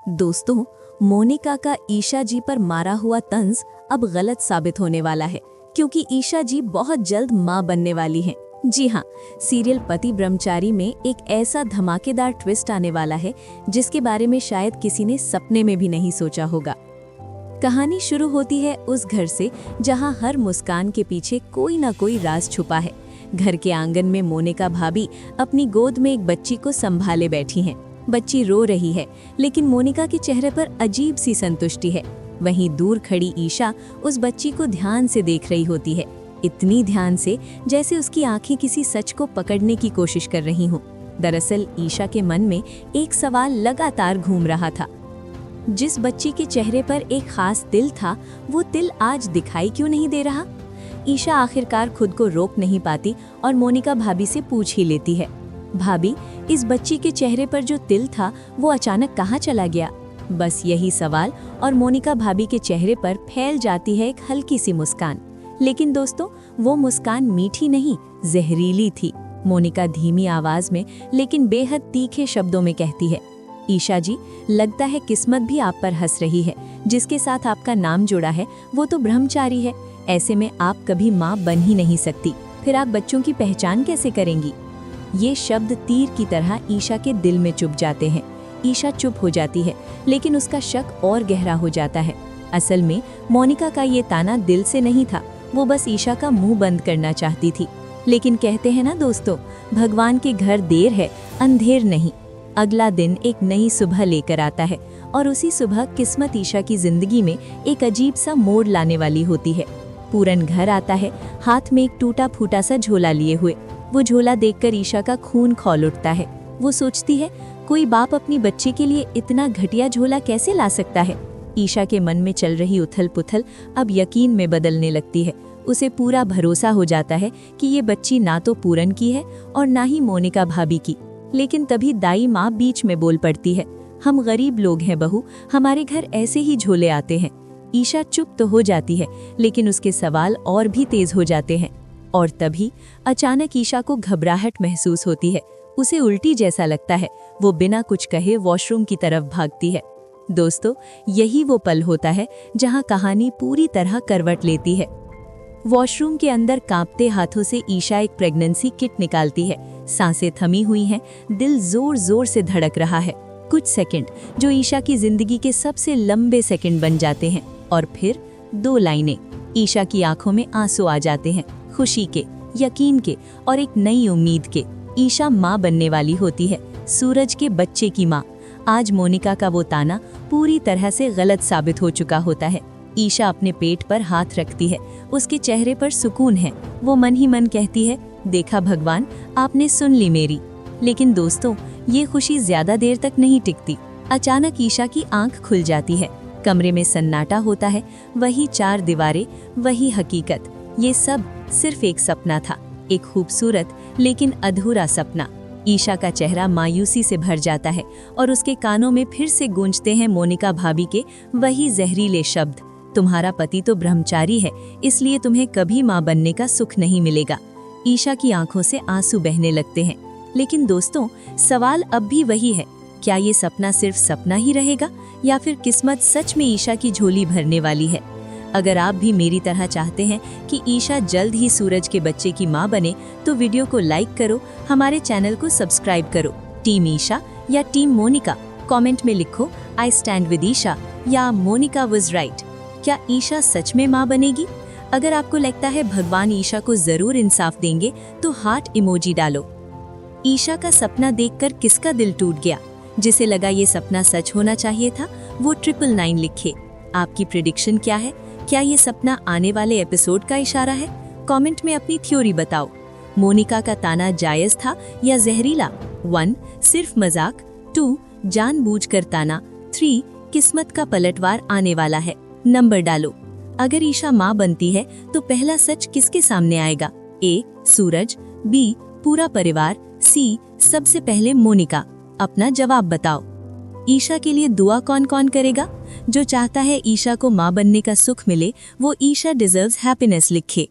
दोस्तों, मोनिका का ईशा जी पर मारा हुआ तंज अब गलत साबित होने वाला है, क्योंकि ईशा जी बहुत जल्द मां बनने वाली हैं। जी हाँ, सीरियल पति ब्रह्मचारी में एक ऐसा धमाकेदार ट्विस्ट आने वाला है जिसके बारे में शायद किसी ने सपने में भी नहीं सोचा होगा। कहानी शुरू होती है उस घर से जहां हर मुस्कान के पीछे कोई ना कोई राज छुपा है। घर के आंगन में मोनिका भाभी अपनी गोद में एक बच्ची को संभाले बैठी हैं। बच्ची रो रही है, लेकिन मोनिका के चेहरे पर अजीब सी संतुष्टि है। वहीं दूर खड़ी ईशा उस बच्ची को ध्यान से देख रही होती है, इतनी ध्यान से जैसे उसकी आंखें किसी सच को पकड़ने की कोशिश कर रही हों। दरअसल ईशा के मन में एक सवाल लगातार घूम रहा था। जिस बच्ची के चेहरे पर एक खास तिल था, वो तिल आज दिखाई क्यों नहीं दे रहा? ईशा आखिरकार खुद को रोक नहीं पाती और मोनिका भाभी से पूछ ही लेती है, भाभी, इस बच्ची के चेहरे पर जो तिल था वो अचानक कहाँ चला गया? बस यही सवाल और मोनिका भाभी के चेहरे पर फैल जाती है एक हल्की सी मुस्कान। लेकिन दोस्तों, वो मुस्कान मीठी नहीं, जहरीली थी। मोनिका धीमी आवाज में लेकिन बेहद तीखे शब्दों में कहती है, ईशा जी, लगता है किस्मत भी आप पर हंस रही है। जिसके साथ आपका नाम जुड़ा है वो तो ब्रह्मचारी है। ऐसे में आप कभी माँ बन ही नहीं सकती, फिर आप बच्चों की पहचान कैसे करेंगी? ये शब्द तीर की तरह ईशा के दिल में चुभ जाते हैं। ईशा चुप हो जाती है, लेकिन उसका शक और गहरा हो जाता है। असल में मोनिका का ये ताना दिल से नहीं था, वो बस ईशा का मुंह बंद करना चाहती थी। लेकिन कहते हैं ना दोस्तों, भगवान के घर देर है, अंधेर नहीं। अगला दिन एक नई सुबह लेकर आता है और उसी सुबह किस्मत ईशा की जिंदगी में एक अजीब सा मोड़ लाने वाली होती है। पूरन घर आता है, हाथ में एक टूटा फूटा सा झोला लिए हुए। वो झोला देखकर ईशा का खून खौल उठता है। वो सोचती है, कोई बाप अपनी बच्ची के लिए इतना घटिया झोला कैसे ला सकता है? ईशा के मन में चल रही उथल पुथल अब यकीन में बदलने लगती है। उसे पूरा भरोसा हो जाता है कि ये बच्ची ना तो पूरन की है और ना ही मोनिका भाभी की। लेकिन तभी दाई माँ बीच में बोल पड़ती है, हम गरीब लोग हैं बहू, हमारे घर ऐसे ही झोले आते हैं। ईशा चुप तो हो जाती है, लेकिन उसके सवाल और भी तेज हो जाते हैं। और तभी अचानक ईशा को घबराहट महसूस होती है। उसे उल्टी जैसा लगता है। वो बिना कुछ कहे वॉशरूम की तरफ भागती है। दोस्तों, यही वो पल होता है जहां कहानी पूरी तरह करवट लेती है। वॉशरूम के अंदर कांपते हाथों से ईशा एक प्रेगनेंसी किट निकालती है। सांसें थमी हुई हैं, दिल जोर जोर से धड़क रहा है। कुछ सेकंड जो ईशा की जिंदगी के सबसे लंबे सेकंड बन जाते हैं। और फिर 2 लाइनें। ईशा की आंखों में आंसू आ जाते हैं, खुशी के, यकीन के और एक नई उम्मीद के। ईशा माँ बनने वाली होती है, सूरज के बच्चे की माँ। आज मोनिका का वो ताना पूरी तरह से गलत साबित हो चुका होता है। ईशा अपने पेट पर हाथ रखती है, उसके चेहरे पर सुकून है। वो मन ही मन कहती है, देखा भगवान, आपने सुन ली मेरी। लेकिन दोस्तों, ये खुशी ज्यादा देर तक नहीं टिकती। अचानक ईशा की आंख खुल जाती है। कमरे में सन्नाटा होता है, वही 4 दीवारें, वही हकीकत। ये सब सिर्फ एक सपना था, एक खूबसूरत लेकिन अधूरा सपना। ईशा का चेहरा मायूसी से भर जाता है और उसके कानों में फिर से गूंजते हैं मोनिका भाभी के वही जहरीले शब्द, तुम्हारा पति तो ब्रह्मचारी है, इसलिए तुम्हें कभी माँ बनने का सुख नहीं मिलेगा। ईशा की आंखों से आंसू बहने लगते हैं। लेकिन दोस्तों, सवाल अब भी वही है, क्या ये सपना सिर्फ सपना ही रहेगा या फिर किस्मत सच में ईशा की झोली भरने वाली है? अगर आप भी मेरी तरह चाहते हैं कि ईशा जल्द ही सूरज के बच्चे की मां बने, तो वीडियो को लाइक करो, हमारे चैनल को सब्सक्राइब करो। टीम ईशा या टीम मोनिका? कमेंट में लिखो, आई स्टैंड विद ईशा या मोनिका वाज राइट। क्या ईशा सच में मां बनेगी? अगर आपको लगता है भगवान ईशा को जरूर इंसाफ देंगे, तो हार्ट इमोजी डालो। ईशा का सपना देखकर किसका दिल टूट गया? जिसे लगा ये सपना सच होना चाहिए था, वो 999 लिखे। आपकी प्रेडिक्शन क्या है? क्या ये सपना आने वाले एपिसोड का इशारा है? कमेंट में अपनी थ्योरी बताओ। मोनिका का ताना जायज था या जहरीला? 1 सिर्फ मजाक, 2 जानबूझकर ताना, 3 किस्मत का पलटवार आने वाला है। नंबर डालो। अगर ईशा माँ बनती है तो पहला सच किसके सामने आएगा? ए सूरज, बी पूरा परिवार, सी सबसे पहले मोनिका? अपना जवाब बताओ। ईशा के लिए दुआ कौन कौन करेगा? जो चाहता है ईशा को माँ बनने का सुख मिले, वो ईशा डिजर्व्स हैप्पीनेस लिखे।